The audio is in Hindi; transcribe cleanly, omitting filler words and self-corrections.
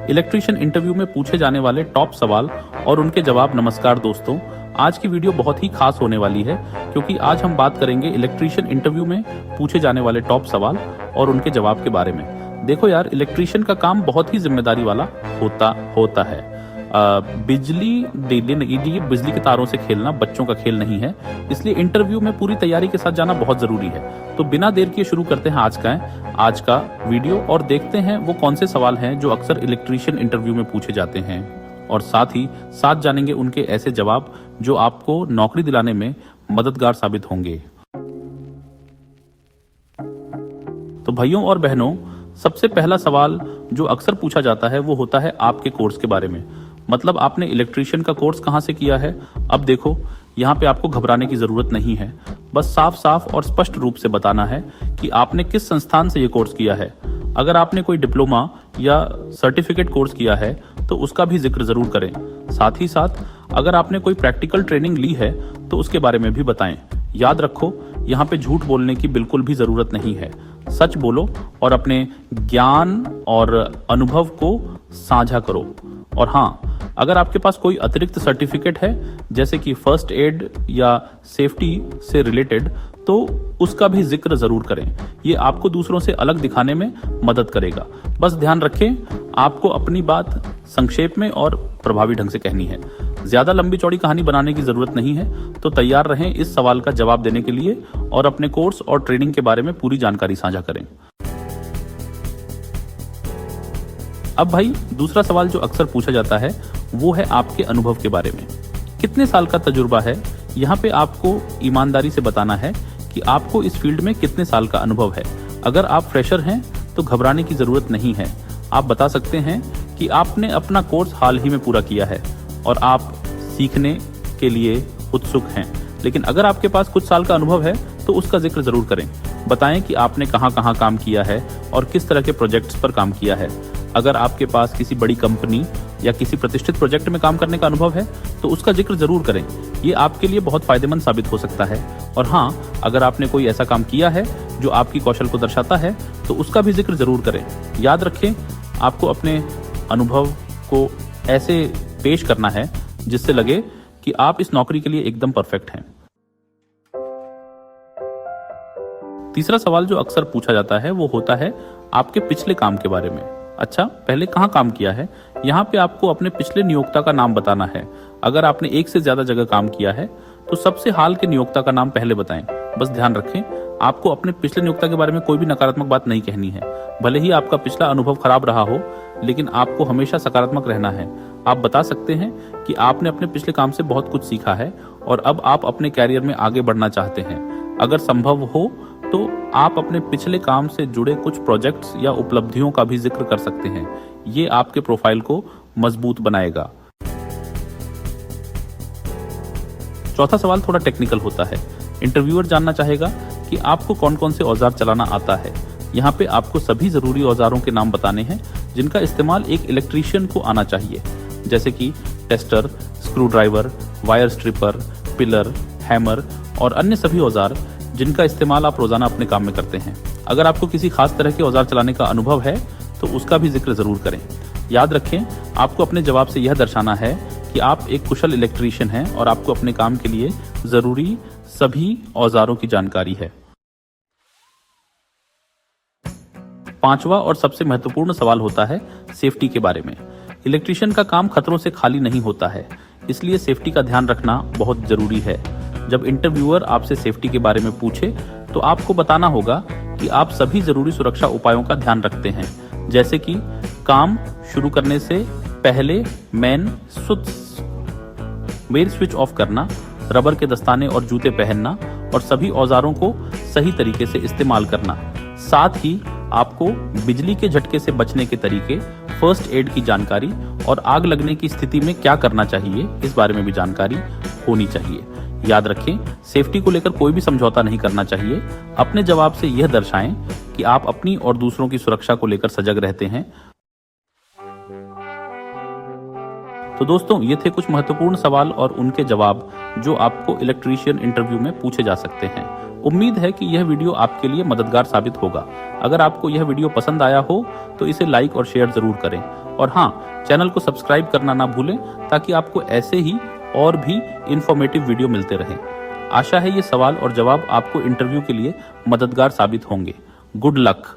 इलेक्ट्रीशियन इंटरव्यू में पूछे जाने वाले टॉप सवाल और उनके जवाब। नमस्कार दोस्तों, आज की वीडियो बहुत ही खास होने वाली है क्योंकि आज हम बात करेंगे इलेक्ट्रीशियन इंटरव्यू में पूछे जाने वाले टॉप सवाल और उनके जवाब के बारे में। देखो यार, इलेक्ट्रीशियन का काम बहुत ही जिम्मेदारी वाला होता है। बिजली के तारों से खेलना बच्चों का खेल नहीं है, इसलिए इंटरव्यू में पूरी तैयारी के साथ जाना बहुत जरूरी है। तो बिना देर किए शुरू करते हैं आज का वीडियो और देखते हैं वो कौन से सवाल हैं जो अक्सर इलेक्ट्रीशियन इंटरव्यू में पूछे जाते हैं, और साथ ही साथ जानेंगे उनके ऐसे जवाब जो आपको नौकरी दिलाने में मददगार साबित होंगे। तो भाइयों और बहनों, सबसे पहला सवाल जो अक्सर पूछा जाता है वो होता है आपके कोर्स के बारे में। मतलब आपने इलेक्ट्रीशियन का कोर्स कहाँ से किया है। अब देखो, यहाँ पे आपको घबराने की जरूरत नहीं है, बस साफ साफ और स्पष्ट रूप से बताना है कि आपने किस संस्थान से ये कोर्स किया है। अगर आपने कोई डिप्लोमा या सर्टिफिकेट कोर्स किया है तो उसका भी जिक्र जरूर करें। साथ ही साथ अगर आपने कोई प्रैक्टिकल ट्रेनिंग ली है तो उसके बारे में भी बताएं। याद रखो, यहाँ पे झूठ बोलने की बिल्कुल भी जरूरत नहीं है। सच बोलो और अपने ज्ञान और अनुभव को साझा करो। और हाँ, अगर आपके पास कोई अतिरिक्त सर्टिफिकेट है जैसे कि फर्स्ट एड या सेफ्टी से रिलेटेड, तो उसका भी जिक्र जरूर करें। ये आपको दूसरों से अलग दिखाने में मदद करेगा। बस ध्यान रखें, आपको अपनी बात संक्षेप में और प्रभावी ढंग से कहनी है। ज्यादा लंबी चौड़ी कहानी बनाने की जरूरत नहीं है। तो तैयार रहें इस सवाल का जवाब देने के लिए और अपने कोर्स और ट्रेनिंग के बारे में पूरी जानकारी साझा करें। अब भाई, दूसरा सवाल जो अक्सर पूछा जाता है वो है आपके अनुभव के बारे में। कितने साल का तजुर्बा है। यहाँ पे आपको ईमानदारी से बताना है कि आपको इस फील्ड में कितने साल का अनुभव है। अगर आप फ्रेशर हैं तो घबराने की जरूरत नहीं है। आप बता सकते हैं कि आपने अपना कोर्स हाल ही में पूरा किया है और आप सीखने के लिए उत्सुक हैं। लेकिन अगर आपके पास कुछ साल का अनुभव है तो उसका जिक्र जरूर करें। बताएं कि आपने कहाँ काम किया है और किस तरह के प्रोजेक्ट्स पर काम किया है। अगर आपके पास किसी बड़ी कंपनी या किसी प्रतिष्ठित प्रोजेक्ट में काम करने का अनुभव है तो उसका जिक्र जरूर करें। ये आपके लिए बहुत फायदेमंद साबित हो सकता है। और हाँ, अगर आपने कोई ऐसा काम किया है जो आपकी कौशल को दर्शाता है तो उसका भी जिक्र जरूर करें। याद रखें, आपको अपने अनुभव को ऐसे पेश करना है जिससे लगे कि आप इस नौकरी के लिए एकदम परफेक्ट हैं। तीसरा सवाल जो अक्सर पूछा जाता है वो होता है आपके पिछले काम के बारे में। अच्छा, पहले कहाँ काम किया है। यहाँ पे आपको अपने पिछले नियोक्ता का नाम बताना है। अगर आपने एक से ज्यादा जगह काम किया है तो सबसे हाल के नियोक्ता का नाम पहले बताएं। बस ध्यान रखें, आपको अपने पिछले नियोक्ता के बारे में कोई भी नकारात्मक बात नहीं कहनी है। भले ही आपका पिछला अनुभव खराब रहा हो, लेकिन आपको हमेशा सकारात्मक रहना है। आप बता सकते हैं कि आपने अपने पिछले काम से बहुत कुछ सीखा है और अब आप अपने कैरियर में आगे बढ़ना चाहते हैं। अगर संभव हो तो आप अपने पिछले काम से जुड़े कुछ प्रोजेक्ट्स या उपलब्धियों का भी जिक्र कर सकते हैं। ये आपके प्रोफाइल को मजबूत बनाएगा। चौथा सवाल थोड़ा टेक्निकल होता है। इंटरव्यूअर जानना चाहेगा कि आपको कौन कौन से औजार चलाना आता है। यहाँ पे आपको सभी जरूरी औजारों के नाम बताने हैं जिनका इस्तेमाल एक इलेक्ट्रीशियन को आना चाहिए, जैसे कि tester, screw driver, wire stripper, pillar, hammer और अन्य सभी औजार जिनका इस्तेमाल आप रोजाना अपने काम में करते हैं। अगर आपको किसी खास तरह के औजार चलाने का अनुभव है तो उसका भी जिक्र जरूर करें। याद रखें, आपको अपने जवाब से यह दर्शाना है कि आप एक कुशल इलेक्ट्रीशियन हैं और आपको अपने काम के लिए जरूरी सभी औजारों की जानकारी है। पांचवा और सबसे महत्वपूर्ण सवाल होता है सेफ्टी के बारे में। इलेक्ट्रीशियन का काम खतरों से खाली नहीं होता है, इसलिए सेफ्टी का ध्यान रखना बहुत जरूरी है। जब इंटरव्यूअर आपसे सेफ्टी के बारे में पूछे तो आपको बताना होगा कि आप सभी जरूरी सुरक्षा उपायों का ध्यान रखते हैं, जैसे कि काम शुरू करने से पहले मेन स्विच ऑफ करना, रबर के दस्ताने और जूते पहनना और सभी औजारों को सही तरीके से इस्तेमाल करना। साथ ही आपको बिजली के झटके से बचने के तरीके, फर्स्ट एड की जानकारी और आग लगने की स्थिति में क्या करना चाहिए, इस बारे में भी जानकारी होनी चाहिए। याद रखें, सेफ्टी को लेकर कोई भी समझौता नहीं करना चाहिए। अपने जवाब से यह दर्शाएं कि आप अपनी और दूसरों की सुरक्षा को लेकर सजग रहते हैं। तो दोस्तों, ये थे कुछ महत्वपूर्ण सवाल और उनके जवाब जो आपको इलेक्ट्रीशियन इंटरव्यू में पूछे जा सकते हैं। उम्मीद है कि यह वीडियो आपके लिए मददगार साबित होगा। अगर आपको यह वीडियो पसंद आया हो तो इसे लाइक और शेयर जरूर करें, और हाँ, चैनल को सब्सक्राइब करना ना भूलें ताकि आपको ऐसे ही और भी इंफॉर्मेटिव वीडियो मिलते रहें। आशा है ये सवाल और जवाब आपको इंटरव्यू के लिए मददगार साबित होंगे। Good luck.